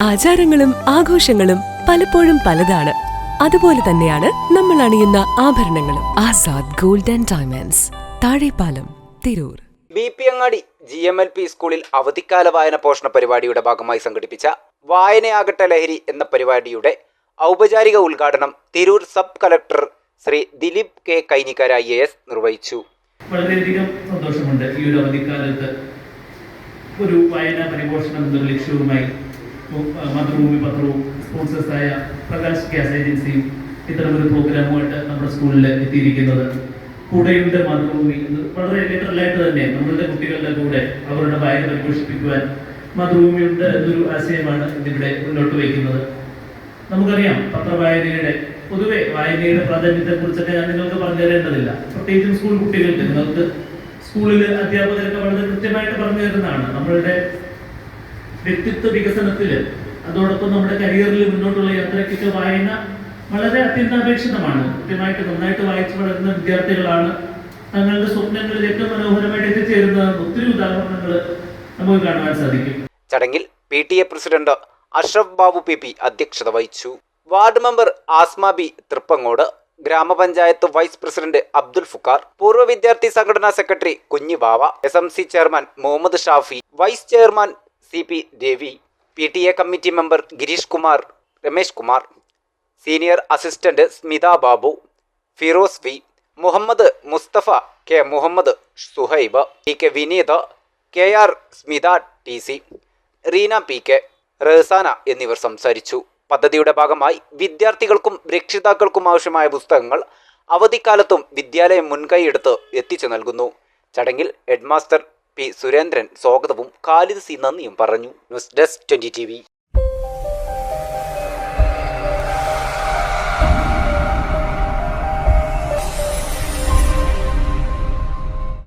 ആചാരങ്ങളും ആഘോഷങ്ങളും പലപ്പോഴും പലതാണ്. അതുപോലെ തന്നെയാണ് നമ്മൾ അണിയുന്ന ആഭരണങ്ങളും. Azad gold and diamonds, Thazhepalam, Tirur. BP. GMLP സ്കൂളിൽ അവധിക്കാല വായന പോഷണ പരിപാടിയുടെ ഭാഗമായി സംഘടിപ്പിച്ച വായനയാകട്ടെ ലഹരി എന്ന പരിപാടിയുടെ ഔപചാരിക ഉദ്ഘാടനം Tirur sub collector Shri Dileep K Kainikkara IAS നിർവഹിച്ചു. വളരെയധികം സന്തോഷമുണ്ട്. ഈ ഒരു അവധിക്കാലത്ത് ഒരു വായനാ പരിപോഷണം എന്ന ലക്ഷ്യവുമായി മാതൃഭൂമി പത്രവും സ്പോൺസേഴ്സായ പ്രകാശ് ഗ്യാസ് ഏജൻസിയും ഇത്തരമൊരു പ്രോഗ്രാമുമായിട്ട് നമ്മുടെ സ്കൂളിൽ എത്തിയിരിക്കുന്നത്. കൂടെയുണ്ട് മാതൃഭൂമി എന്ന് വളരെ ലിറ്ററലായിട്ട് തന്നെ നമ്മളുടെ കുട്ടികളുടെ കൂടെ അവരുടെ വായന പരിപോഷിപ്പിക്കുവാൻ മാതൃഭൂമിയുണ്ട് എന്നൊരു ആശയമാണ് ഇതിവിടെ മുന്നോട്ട് വയ്ക്കുന്നത്. നമുക്കറിയാം, പത്രവായനയുടെ പൊതുവെ വായനയുടെ പ്രാധാന്യത്തെ കുറിച്ചൊക്കെ ഞാൻ നിങ്ങൾക്ക് പറഞ്ഞു തരേണ്ടതില്ല. പ്രത്യേകിച്ചും സ്കൂൾ കുട്ടികൾക്ക് നിങ്ങൾക്ക് സ്കൂളിൽ അധ്യാപകരൊക്കെ വളരെ കൃത്യമായിട്ട് പറഞ്ഞു തരുന്നതാണ്. നമ്മളുടെ വ്യക്തിത്വ വികസനത്തിൽ അതോടൊപ്പം നമ്മുടെ കരിയറിൽ മുന്നോട്ടുള്ള യാത്രയ്ക്കൊക്കെ വായന വളരെ അത്യന്താപേക്ഷിതമാണ്. കൃത്യമായിട്ട് നന്നായിട്ട് വായിച്ചു വളരുന്ന വിദ്യാർത്ഥികളാണ് തങ്ങളുടെ സ്വപ്നങ്ങളിൽ ഏറ്റവും മനോഹരമായിട്ട് എത്തിച്ചേരുന്ന ഒത്തിരി ഉദാഹരണങ്ങൾ നമുക്ക് കാണുവാൻ സാധിക്കും. ചടങ്ങിൽ PTA president Ashraf Babu PP അധ്യക്ഷത വഹിച്ചു. Ward member Asma B Thrippangode, ഗ്രാമപഞ്ചായത്ത് വൈസ് പ്രസിഡന്റ് അബ്ദുൽ ഫുക്കാർ, പൂർവ്വ വിദ്യാർത്ഥി സംഘടനാ secretary Kunhibava, SMC chairman Muhammad Shafi, vice chairman CP Ravi, PTA committee member Girish Kumar, Ramesh Kumar, senior assistant Smitha Babu, Firoz V, Muhammad Musthafa, K Muhammad, Suhaib, TK Vineeth, KR Smitha TC, Reena PK, Rahsana എന്നിവർ സംസാരിച്ചു. പദ്ധതിയുടെ ഭാഗമായി വിദ്യാർത്ഥികൾക്കും രക്ഷിതാക്കൾക്കും ആവശ്യമായ പുസ്തകങ്ങൾ അവധിക്കാലത്തും വിദ്യാലയം മുൻകൈയെടുത്ത് എത്തിച്ചു നൽകുന്നു. ചടങ്ങിൽ ഹെഡ്മാസ്റ്റർ P സുരേന്ദ്രൻ സ്വാഗതവും ഖാലിദ് C നന്ദിയും പറഞ്ഞു. News desk 20 TV.